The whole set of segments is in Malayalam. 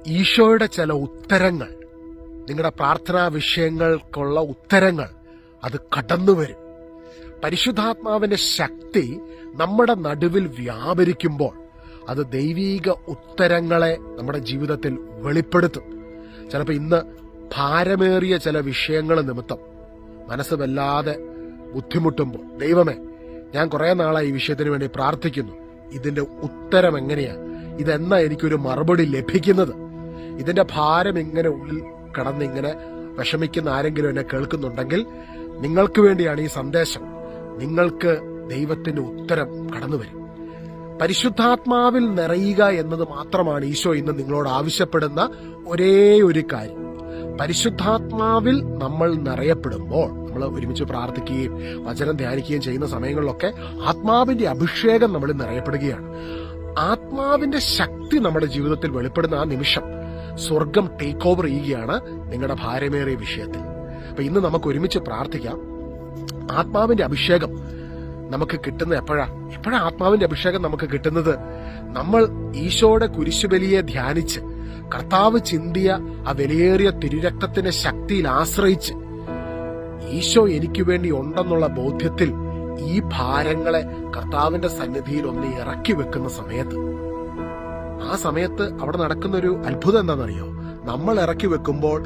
ഈശോയുടെ ചില ഉത്തരങ്ങൾ, നിങ്ങളുടെ പ്രാർത്ഥനാ വിഷയങ്ങൾക്കുള്ള ഉത്തരങ്ങൾ അത് കടന്നു വരും. പരിശുദ്ധാത്മാവിന്റെ ശക്തി നമ്മുടെ നടുവിൽ വ്യാപരിക്കുമ്പോൾ അത് ദൈവീക ഉത്തരങ്ങളെ നമ്മുടെ ജീവിതത്തിൽ വെളിപ്പെടുത്തും. ചിലപ്പോൾ ഇന്ന് ഭാരമേറിയ ചില വിഷയങ്ങൾ നിമിത്തം മനസ്സ് വല്ലാതെ ബുദ്ധിമുട്ടുമ്പോൾ, ദൈവമേ, ഞാൻ കുറെ നാളായി ഈ വിഷയത്തിന് വേണ്ടി പ്രാർത്ഥിക്കുന്നു, ഇതിന്റെ ഉത്തരം എങ്ങനെയാ, ഇതെന്നാ എനിക്കൊരു മറുപടി ലഭിക്കുന്നത്, ഇതിന്റെ ഭാരം ഇങ്ങനെ ഉള്ളിൽ കടന്നിങ്ങനെ വിഷമിക്കുന്ന ആരെങ്കിലും എന്നെ കേൾക്കുന്നുണ്ടെങ്കിൽ നിങ്ങൾക്ക് വേണ്ടിയാണ് ഈ സന്ദേശം. നിങ്ങൾക്ക് ദൈവത്തിന്റെ ഉത്തരം കടന്നു വരും. പരിശുദ്ധാത്മാവിൽ നിറയുക എന്നത് മാത്രമാണ് ഈശോ ഇന്ന് നിങ്ങളോട് ആവശ്യപ്പെടുന്ന ഒരേ ഒരു കാര്യം. പരിശുദ്ധാത്മാവിൽ നമ്മൾ നിറയപ്പെടുമ്പോൾ, നമ്മൾ ഒരുമിച്ച് പ്രാർത്ഥിക്കുകയും വചനം ധ്യാനിക്കുകയും ചെയ്യുന്ന സമയങ്ങളിലൊക്കെ ആത്മാവിന്റെ അഭിഷേകം നമ്മൾ നിറയപ്പെടുകയാണ്. ആത്മാവിന്റെ ശക്തി നമ്മുടെ ജീവിതത്തിൽ വെളിപ്പെടുന്ന ആ നിമിഷം സ്വർഗം ടേക്ക് ഓവർ ചെയ്യുകയാണ് നിങ്ങളുടെ ഭാരമേറിയ വിഷയത്തിൽ. അപ്പൊ ഇന്ന് നമുക്ക് ഒരുമിച്ച് പ്രാർത്ഥിക്കാം. ആത്മാവിന്റെ അഭിഷേകം നമുക്ക് കിട്ടുന്നത് എപ്പോഴാ ആത്മാവിന്റെ അഭിഷേകം നമുക്ക് കിട്ടുന്നത്? നമ്മൾ ഈശോയുടെ കുരിശുബലിയെ ധ്യാനിച്ച് കർത്താവ് ചിന്തിയ ആ വിലയേറിയ തിരുരക്തത്തിന്റെ ശക്തിയിൽ ആശ്രയിച്ച് ഈശോ എനിക്ക് വേണ്ടി ഉണ്ടെന്നുള്ള ബോധ്യത്തിൽ ഈ ഭാരങ്ങളെ കർത്താവിന്റെ സന്നിധിയിൽ ഒന്ന് ഇറക്കി വെക്കുന്ന സമയത്ത്, ആ സമയത്ത് അവിടെ നടക്കുന്ന ഒരു അത്ഭുതം എന്താണെന്നറിയോ? നമ്മൾ ഇറക്കി വെക്കുമ്പോൾ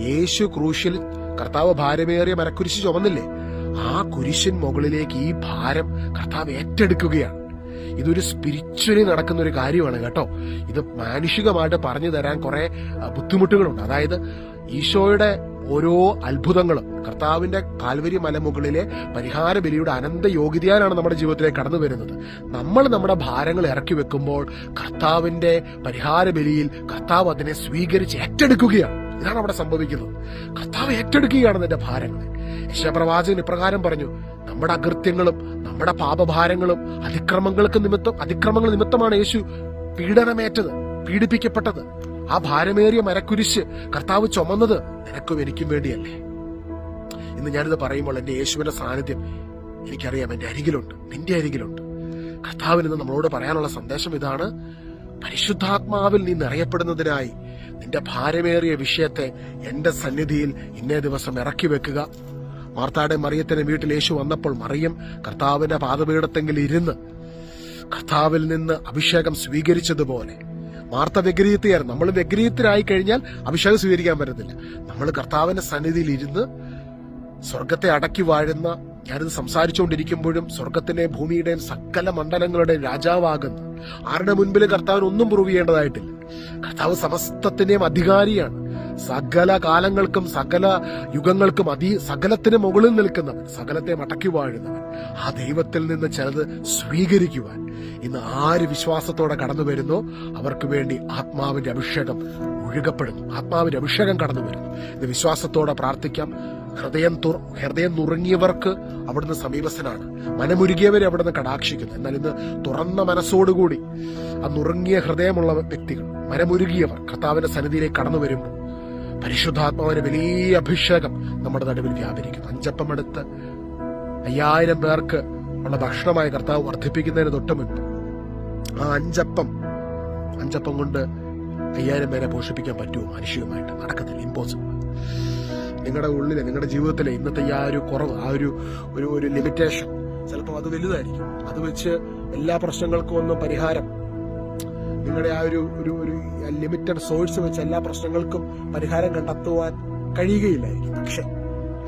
യേശു ക്രൂശിൽ കർത്താവ് ഭാരമേറിയ മരക്കുരിശ് ചുമന്നില്ലേ, ആ കുരിശിൻ മുകളിലേക്ക് ഈ ഭാരം കർത്താവ് ഏറ്റെടുക്കുകയാണ്. ഇതൊരു സ്പിരിച്വലി നടക്കുന്ന ഒരു കാര്യമാണ് കേട്ടോ. ഇത് മാനുഷികമായിട്ട് പറഞ്ഞു തരാൻ കുറെ ബുദ്ധിമുട്ടുകളുണ്ട്. അതായത് ഈശോയുടെ ഓരോ അത്ഭുതങ്ങളും കർത്താവിന്റെ കാൽവരി മലമുകളിലെ പരിഹാര ബലിയുടെ അനന്ത യോഗ്യതയാലാണ് നമ്മുടെ ജീവിതത്തിലേക്ക് കടന്നു വരുന്നത്. നമ്മൾ നമ്മുടെ ഭാരങ്ങൾ ഇറക്കി വെക്കുമ്പോൾ കർത്താവിന്റെ പരിഹാര ബലിയിൽ കർത്താവ് അതിനെ സ്വീകരിച്ച് ഏറ്റെടുക്കുകയാണ്. ഇതാണ് അവിടെ സംഭവിക്കുന്നത്. കർത്താവ് ഏറ്റെടുക്കുകയാണ് നിന്റെ ഭാരങ്ങളെ. യെശയ്യാപ്രവാചകൻ ഇപ്രകാരം പറഞ്ഞു, നമ്മുടെ അകൃത്യങ്ങളും നമ്മുടെ പാപഭാരങ്ങളും അതിക്രമങ്ങൾ നിമിത്തമാണ് യേശു പീഡനമേറ്റത്, പീഡിപ്പിക്കപ്പെട്ടത്. ആ ഭാരമേറിയ മരക്കുരിശ് കർത്താവ് ചുമന്നത് നിനക്കും എനിക്കും വേണ്ടിയല്ലേ? ഇന്ന് ഞാനിത് പറയുമ്പോൾ എന്റെ യേശുവിന്റെ സാന്നിധ്യം എനിക്കറിയാം എന്റെ അരികിലുണ്ട്, നിന്റെ അരികിലുണ്ട്. കർത്താവിന് ഇന്ന് നമ്മളോട് പറയാനുള്ള സന്ദേശം ഇതാണ്: പരിശുദ്ധാത്മാവിൽ നീ നിറയപ്പെടുന്നതിനായി നിന്റെ ഭാരമേറിയ വിഷയത്തെ എന്റെ സന്നിധിയിൽ ഇന്നേ ദിവസം ഇറക്കി വെക്കുക. മാർത്താടെ മറിയത്തിന്റെ വീട്ടിൽ യേശു വന്നപ്പോൾ മറിയം കർത്താവിന്റെ പാദപീഠത്തെങ്കിൽ ഇരുന്ന് കർത്താവിൽ നിന്ന് അഭിഷേകം സ്വീകരിച്ചതുപോലെ, മാർത്ത വ്യഗ്രഹീതയായിരുന്നു. നമ്മൾ വ്യഗ്രഹീതരായി കഴിഞ്ഞാൽ അഭിഷേകം സ്വീകരിക്കാൻ പറ്റത്തില്ല. നമ്മൾ കർത്താവിന്റെ സന്നിധിയിൽ ഇരുന്ന് സ്വർഗത്തെ അടക്കി വാഴുന്ന, ഞാനിത് സംസാരിച്ചുകൊണ്ടിരിക്കുമ്പോഴും സ്വർഗത്തിന്റെയും ഭൂമിയുടെയും സകല മണ്ഡലങ്ങളുടെയും രാജാവാകുന്നു. ആരുടെ മുൻപിൽ കർത്താവിന് ഒന്നും പ്രൂവ് ചെയ്യേണ്ടതായിട്ടില്ല. കർത്താവ് സമസ്തത്തിന്റെയും അധികാരിയാണ്. സകല കാലങ്ങൾക്കും സകല യുഗങ്ങൾക്കും സകലത്തിന് മുകളിൽ നിൽക്കുന്നവൻ, സകലത്തെ മടക്കി വാഴുന്നവൻ. ആ ദൈവത്തിൽ നിന്ന് ചിലത് സ്വീകരിക്കുവാൻ ഇന്ന് ആര് വിശ്വാസത്തോടെ കടന്നു വരുന്നോ അവർക്ക് വേണ്ടി ആത്മാവിന്റെ അഭിഷേകം ഒഴുകപ്പെടുന്നു, ആത്മാവിന്റെ അഭിഷേകം കടന്നു വരുന്നു. ഇത് വിശ്വാസത്തോടെ പ്രാർത്ഥിക്കാം. ഹൃദയം നുറുങ്ങിയവർക്ക് അവിടുന്ന് സമീപസ്ഥനാണ്, മനമുരുകിയവരെ അവിടുന്ന് കടാക്ഷിക്കുന്നു. എന്നാൽ ഇന്ന് തുറന്ന മനസ്സോടുകൂടി ആ നുറുങ്ങിയ ഹൃദയമുള്ള വ്യക്തികൾ, മനമുരുകിയവർ കർത്താവിന്റെ സന്നിധിയിലേക്ക് കടന്നു വരുമ്പോൾ പരിശുദ്ധാത്മാവിന്റെ വലിയ അഭിഷേകം നമ്മുടെ നടുവിൽ വ്യാപരിക്കുന്നു. 5 അപ്പം എടുത്ത് 5000 പേർക്ക് ഉള്ള ഭക്ഷണമായി കർത്താവ് വർദ്ധിപ്പിക്കുന്നതിന് തൊട്ട് മുൻപ് ആ 5 അപ്പം കൊണ്ട് 5000 പേരെ പോഷിപ്പിക്കാൻ പറ്റുമോ? മാനുഷികമായിട്ട് നടക്കത്തില്ല, ഇമ്പോസിബിൾ. നിങ്ങളുടെ ഉള്ളിലെ, നിങ്ങളുടെ ജീവിതത്തിലെ ഇന്നത്തെ ആ ഒരു കുറവ്, ആ ഒരു ലിമിറ്റേഷൻ ചിലപ്പോൾ അത് വലുതായിരിക്കും. അത് വെച്ച് എല്ലാ പ്രശ്നങ്ങൾക്കും ഒന്നും പരിഹാരം, നിങ്ങളുടെ ആ ഒരു ലിമിറ്റഡ് സോഴ്സ് വെച്ച് എല്ലാ പ്രശ്നങ്ങൾക്കും പരിഹാരം കണ്ടെത്തുവാൻ കഴിയുകയില്ലായിരിക്കും. പക്ഷെ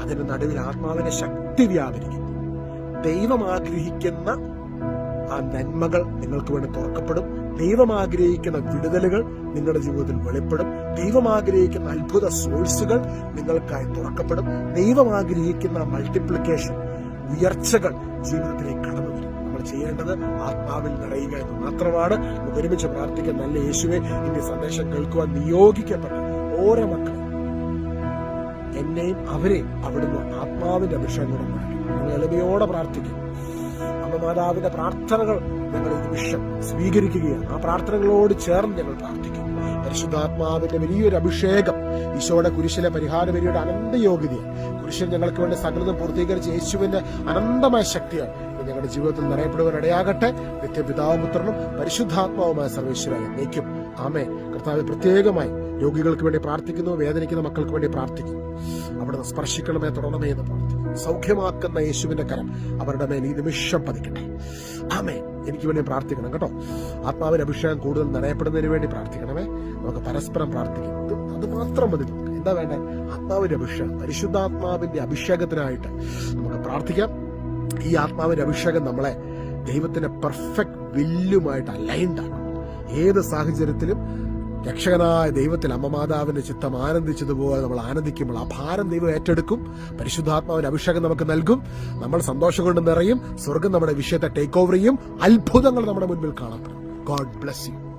അതിന്റെ നടുവിൽ ആത്മാവിന്റെ ശക്തി വ്യാപരിക്കും. ദൈവം ആഗ്രഹിക്കുന്ന ആ നന്മകൾ നിങ്ങൾക്ക് വേണ്ടി തുറക്കപ്പെടും. ദൈവം ആഗ്രഹിക്കുന്ന വിടുതലുകൾ നിങ്ങളുടെ ജീവിതത്തിൽ വെളിപ്പെടും. ദൈവം ആഗ്രഹിക്കുന്ന അത്ഭുത സോഴ്സുകൾ നിങ്ങൾക്കായി തുറക്കപ്പെടും. ദൈവം ആഗ്രഹിക്കുന്ന മൾട്ടിപ്ലിക്കേഷൻ, ഉയർച്ചകൾ ജീവിതത്തിലേക്ക് കടന്നു വരും. നമ്മൾ ചെയ്യേണ്ടത് ആത്മാവിൽ നിറയുക എന്ന് മാത്രമാണ്. ഒരുമിച്ച് പ്രാർത്ഥിക്കുന്ന നല്ല യേശുവേ, ഇന്റെ സന്ദേശം കേൾക്കുവാൻ നിയോഗിക്കപ്പെട്ട ഓരോ മക്കളെ, എന്നെയും അവരെയും അവിടുന്ന് ആത്മാവിന്റെ അഭിഷേകം ഉണ്ടാക്കി. നിങ്ങൾ എളിമയോടെ പ്രാർത്ഥിക്കും. അമ്മമാതാവിന്റെ പ്രാർത്ഥനകൾ ഞങ്ങൾ ഈ നിമിഷം സ്വീകരിക്കുകയാണ്. ആ പ്രാർത്ഥനകളോട് ചേർന്ന് ഞങ്ങൾ പ്രാർത്ഥിക്കും. പരിശുദ്ധാത്മാവിന്റെ വലിയൊരു അഭിഷേകം, ഈശോയുടെ കുരിശിലെ പരിഹാര ബലിയുടെ അനന്ത യോഗ്യതയാണ്. കുരിശിൽ ഞങ്ങൾക്ക് വേണ്ടി സകലതും പൂർത്തീകരിച്ച യേശുവിന്റെ അനന്തമായ ശക്തിയാണ് ഞങ്ങളുടെ ജീവിതത്തിൽ നിറയപ്പെടുവാൻ ഇടയാകട്ടെ. നിത്യപിതാവും പുത്രനും പരിശുദ്ധാത്മാവുമായ സർവേശ്വരൻ എന്നേക്കും ആമേൻ. കർത്താവ് പ്രത്യേകമായി രോഗികൾക്ക് വേണ്ടി പ്രാർത്ഥിക്കുന്നു, വേദനിക്കുന്ന മക്കൾക്ക് വേണ്ടി പ്രാർത്ഥിക്കുന്നു. അവിടുന്ന് സ്പർശിക്കണമേ, തുടരണമേ എന്ന് പ്രാർത്ഥിക്കുന്നു. സൗഖ്യമാക്കുന്ന യേശുവിന്റെ കരം അവരുടെ മേൽ ഈ നിമിഷം പതിക്കട്ടെ. ആമേൻ. എനിക്ക് വേണ്ടി പ്രാർത്ഥിക്കണം കേട്ടോ. ആത്മാവിന്റെ അഭിഷേകം കൂടുതൽ നിറയപ്പെടുന്നതിന് വേണ്ടി പ്രാർത്ഥിക്കണമേ. നമുക്ക് പരസ്പരം പ്രാർത്ഥിക്കാം. അത് മാത്രം മതി. നമുക്ക് എന്താ വേണ്ടേ? ആത്മാവിന്റെ അഭിഷേകം, പരിശുദ്ധാത്മാവിന്റെ അഭിഷേകത്തിനായിട്ട് നമുക്ക് പ്രാർത്ഥിക്കാം. ഈ ആത്മാവിന്റെ അഭിഷേകം നമ്മളെ ദൈവത്തിന്റെ പെർഫെക്റ്റ് വില്ലുമായിട്ട് അലൈൻഡ് ആക്കും. ഏത് സാഹചര്യത്തിലും രക്ഷകനായ ദൈവത്തിൽ അമ്മമാതാവിന്റെ ചിത്തം ആനന്ദിച്ചതുപോലെ നമ്മൾ ആനന്ദിക്കുമ്പോൾ ആ ഭാരം ദൈവം ഏറ്റെടുക്കും. പരിശുദ്ധാത്മാവിന്റെ അഭിഷേകം നമുക്ക് നൽകും. നമ്മൾ സന്തോഷം കൊണ്ട് നിറയും. സ്വർഗം നമ്മുടെ വിഷയത്തെ ടേക്ക് ഓവർ ചെയ്യും. അത്ഭുതങ്ങൾ നമ്മുടെ മുൻപിൽ കാണപ്പെടും. God bless you.